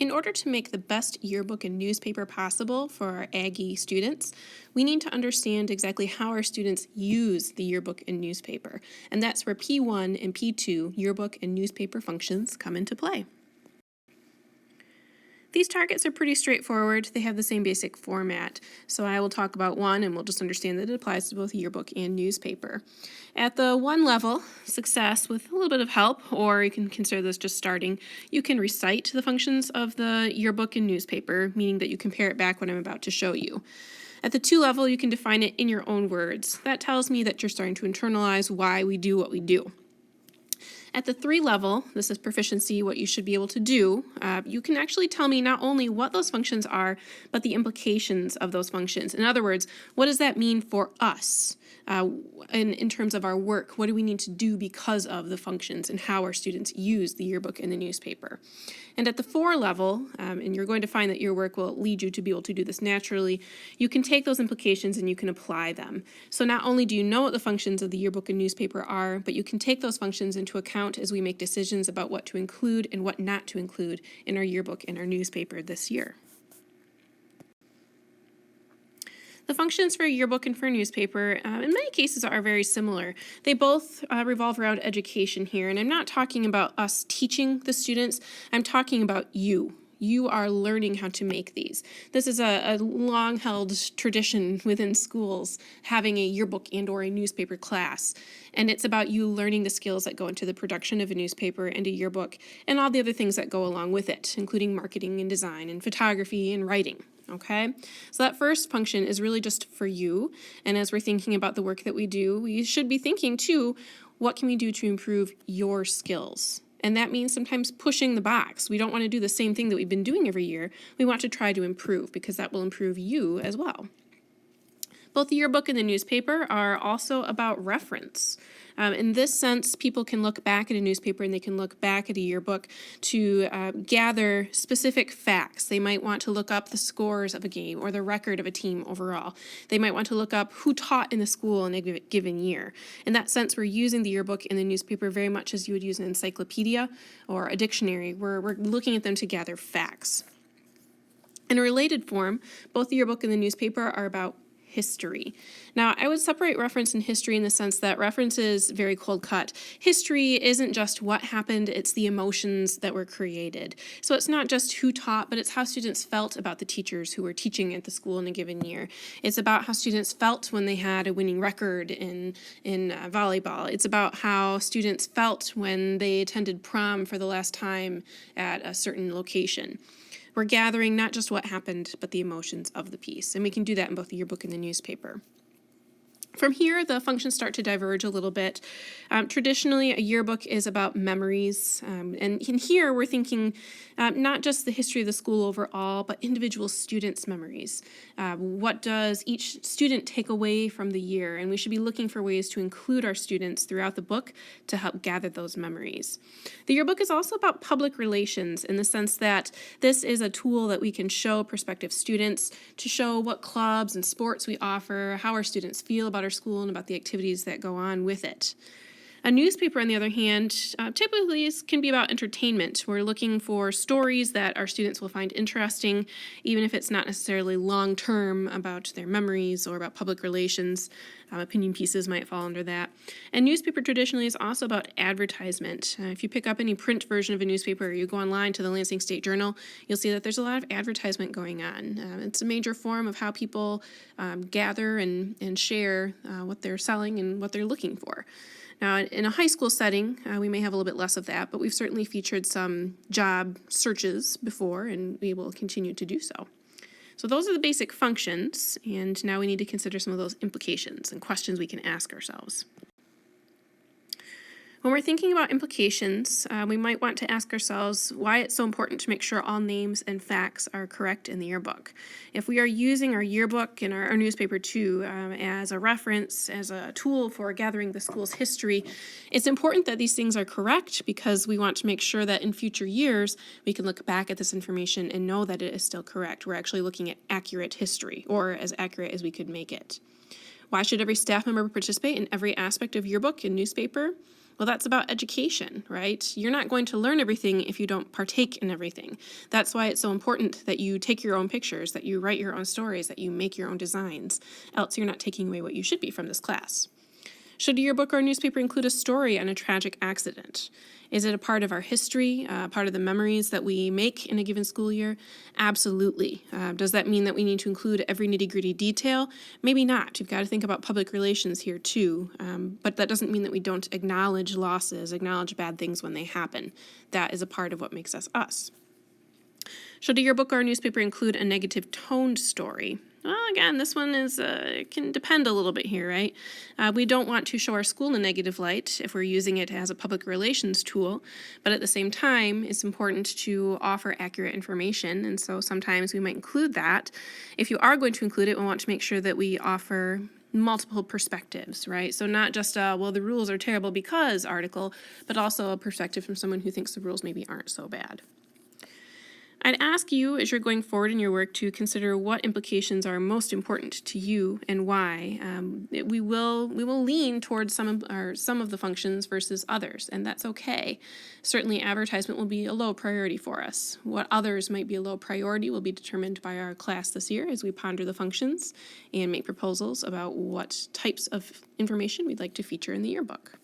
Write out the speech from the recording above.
In order to make the best yearbook and newspaper possible for our Aggie students, we need to understand exactly how our students use the yearbook and newspaper. And that's where P1 and P2 yearbook and newspaper functions come into play. These targets are pretty straightforward. They have the same basic format. So I will talk about one and we'll just understand that it applies to both yearbook and newspaper. At the 1 level, success with a little bit of help, or you can consider this just starting, you can recite the functions of the yearbook and newspaper, meaning that you compare it back what I'm about to show you. At the 2 level, you can define it in your own words. That tells me that you're starting to internalize why we do what we do. At the 3 level, this is proficiency, what you should be able to do, you can actually tell me not only what those functions are, but the implications of those functions. In other words, what does that mean for us in terms of our work? What do we need to do because of the functions and how our students use the yearbook and the newspaper? And at the 4 level, and you're going to find that your work will lead you to be able to do this naturally, you can take those implications and you can apply them. So not only do you know what the functions of the yearbook and newspaper are, but you can take those functions into account as we make decisions about what to include and what not to include in our yearbook and our newspaper this year. The functions for a yearbook and for a newspaper, in many cases, are very similar. They both revolve around education here, and I'm not talking about us teaching the students, I'm talking about you. You are learning how to make these. This is a long-held tradition within schools, having a yearbook and or a newspaper class. And it's about you learning the skills that go into the production of a newspaper and a yearbook and all the other things that go along with it, including marketing and design and photography and writing. Okay, so that first function is really just for you. And as we're thinking about the work that we do, we should be thinking too, what can we do to improve your skills? And that means sometimes pushing the box. We don't want to do the same thing that we've been doing every year. We want to try to improve because that will improve you as well. Both the yearbook and the newspaper are also about reference. In this sense, people can look back at a newspaper and they can look back at a yearbook to gather specific facts. They might want to look up the scores of a game or the record of a team overall. They might want to look up who taught in the school in a given year. In that sense, we're using the yearbook and the newspaper very much as you would use an encyclopedia or a dictionary, where we're looking at them to gather facts. In a related form, both the yearbook and the newspaper are about history. Now, I would separate reference and history in the sense that reference is very cold cut. History isn't just what happened, it's the emotions that were created. So it's not just who taught, but it's how students felt about the teachers who were teaching at the school in a given year. It's about how students felt when they had a winning record in volleyball. It's about how students felt when they attended prom for the last time at a certain location. We're gathering not just what happened, but the emotions of the piece. And we can do that in both the yearbook and the newspaper. From here, the functions start to diverge a little bit. Traditionally, a yearbook is about memories. And in here, we're thinking not just the history of the school overall, but individual students' memories. What does each student take away from the year? And we should be looking for ways to include our students throughout the book to help gather those memories. The yearbook is also about public relations in the sense that this is a tool that we can show prospective students to show what clubs and sports we offer, how our students feel about our school and about the activities that go on with it. A newspaper, on the other hand, typically can be about entertainment. We're looking for stories that our students will find interesting, even if it's not necessarily long-term about their memories or about public relations. Opinion pieces might fall under that. And newspaper traditionally is also about advertisement. If you pick up any print version of a newspaper or you go online to the Lansing State Journal, you'll see that there's a lot of advertisement going on. It's a major form of how people gather and share what they're selling and what they're looking for. Now, in a high school setting, we may have a little bit less of that, but we've certainly featured some job searches before, and we will continue to do so. So those are the basic functions, and now we need to consider some of those implications and questions we can ask ourselves. When we're thinking about implications, we might want to ask ourselves why it's so important to make sure all names and facts are correct in the yearbook. If we are using our yearbook and our newspaper too as a reference, as a tool for gathering the school's history, it's important that these things are correct because we want to make sure that in future years we can look back at this information and know that it is still correct. We're actually looking at accurate history, or as accurate as we could make it. Why should every staff member participate in every aspect of yearbook and newspaper? Well, that's about education, right? You're not going to learn everything if you don't partake in everything. That's why it's so important that you take your own pictures, that you write your own stories, that you make your own designs, else you're not taking away what you should be from this class. Should a yearbook or newspaper include a story on a tragic accident? Is it a part of our history, part of the memories that we make in a given school year? Absolutely. Does that mean that we need to include every nitty-gritty detail? Maybe not. You've got to think about public relations here too. But that doesn't mean that we don't acknowledge losses, acknowledge bad things when they happen. That is a part of what makes us us. Should a yearbook or a newspaper include a negative toned story? Well, again, this one can depend a little bit here, right? We don't want to show our school in a negative light if we're using it as a public relations tool, but at the same time, it's important to offer accurate information, and so sometimes we might include that. If you are going to include it, we want to make sure that we offer multiple perspectives, right? So not just well, the rules are terrible because article, but also a perspective from someone who thinks the rules maybe aren't so bad. I'd ask you, as you're going forward in your work, to consider what implications are most important to you and why. We will lean towards some of the functions versus others, and that's okay. Certainly, advertisement will be a low priority for us. What others might be a low priority will be determined by our class this year as we ponder the functions and make proposals about what types of information we'd like to feature in the yearbook.